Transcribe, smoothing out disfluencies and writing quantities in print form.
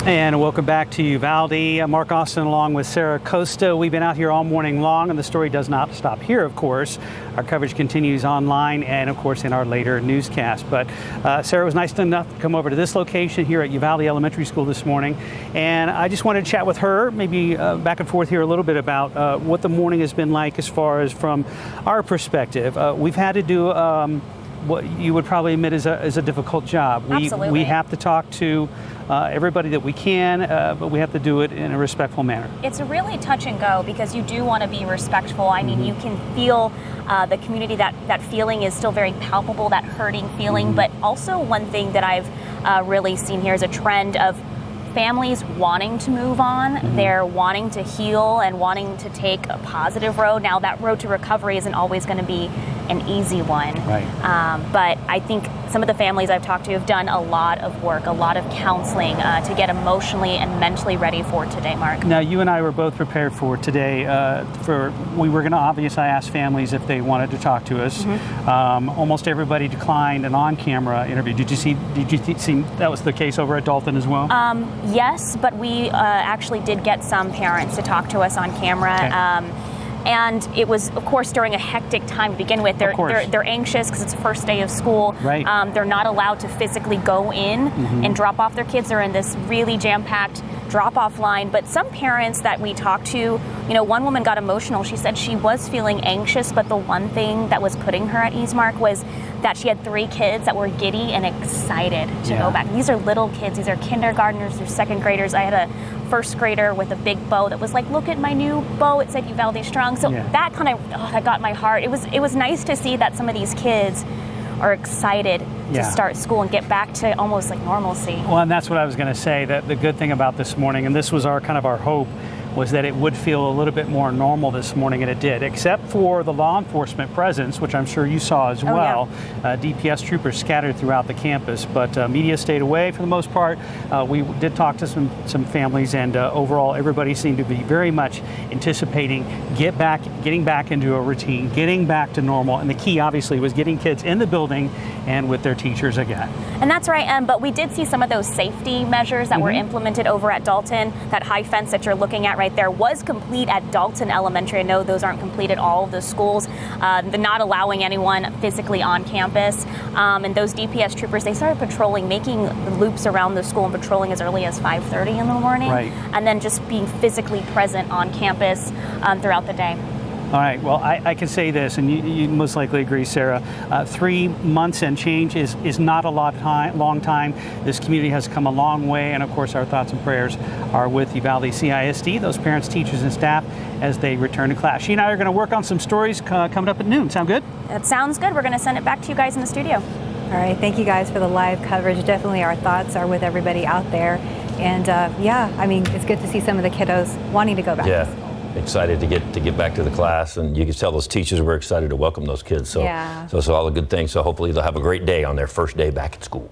And welcome back to Uvalde. Mark Austin along with Sarah Acosta. We've been out here all morning long, and the story does not stop here, of course. Our coverage continues online and, of course, in our later newscast. But Sarah was nice enough to come over to this location here at Uvalde Elementary School this morning. And I just wanted to chat with her, maybe back and forth here a little bit about what the morning has been like as far as from our perspective. We've had to do what you would probably admit is a difficult job. Absolutely. We have to talk to everybody that we can, but we have to do it in a respectful manner. It's a really touch and go because you do want to be respectful. I mean, you can feel the community, that feeling is still very palpable, that hurting feeling. But also one thing that I've really seen here is a trend of families wanting to move on. They're wanting to heal and wanting to take a positive road. Now, that road to recovery isn't always going to be an easy one. Right. But I think some of the families I've talked to have done a lot of work, a lot of counseling to get emotionally and mentally ready for today, Mark. Now, you and I were both prepared for today. We were going to obviously ask families if they wanted to talk to us. Almost everybody declined an on-camera interview. Did you see that was the case over at Dalton as well? Yes, but we actually did get some parents to talk to us on camera. Okay. And it was, of course, during a hectic time to begin with. They're anxious because it's the first day of school. Right. They're not allowed to physically go in and drop off their kids. They're in this really jam-packed drop-off line. But some parents that we talked to, one woman got emotional. She said she was feeling anxious, but the one thing that was putting her at ease, Mark, was that she had 3 kids that were giddy and excited to go back. These are little kids. These are kindergartners. They're second graders. I had a first grader with a big bow that was like, look at my new bow. It said Uvalde Strong. So that kind of, that got my heart. It was nice to see that some of these kids are excited to start school and get back to almost like normalcy. Well, and that's what I was going to say, that the good thing about this morning, and this was our hope, was that it would feel a little bit more normal this morning, and it did, except for the law enforcement presence, which I'm sure you saw as well. DPS troopers scattered throughout the campus, but media stayed away for the most part. We did talk to some families, and overall everybody seemed to be very much anticipating getting back into a routine, getting back to normal, and the key obviously was getting kids in the building and with their teachers again. And that's right, but we did see some of those safety measures that were implemented over at Dalton. That high fence that you're looking at right there was complete at Dalton Elementary. I know those aren't complete at all of the schools. They're not allowing anyone physically on campus. And those DPS troopers, they started patrolling, making loops around the school and patrolling as early as 5:30 in the morning. Right. And then just being physically present on campus throughout the day. All right, well, I can say this, and you most likely agree, Sarah, 3 months and change is not a long time. This community has come a long way, and of course our thoughts and prayers are with Uvalde CISD, those parents, teachers, and staff as they return to class. She and I are going to work on some stories coming up at noon. Sound good? That sounds good. We're going to send it back to you guys in the studio. All right, thank you guys for the live coverage. Definitely our thoughts are with everybody out there. And I mean, it's good to see some of the kiddos wanting to go back to school. Excited to get back to the class, and you can tell those teachers were excited to welcome those kids. So it's all a good thing. So hopefully they'll have a great day on their first day back at school.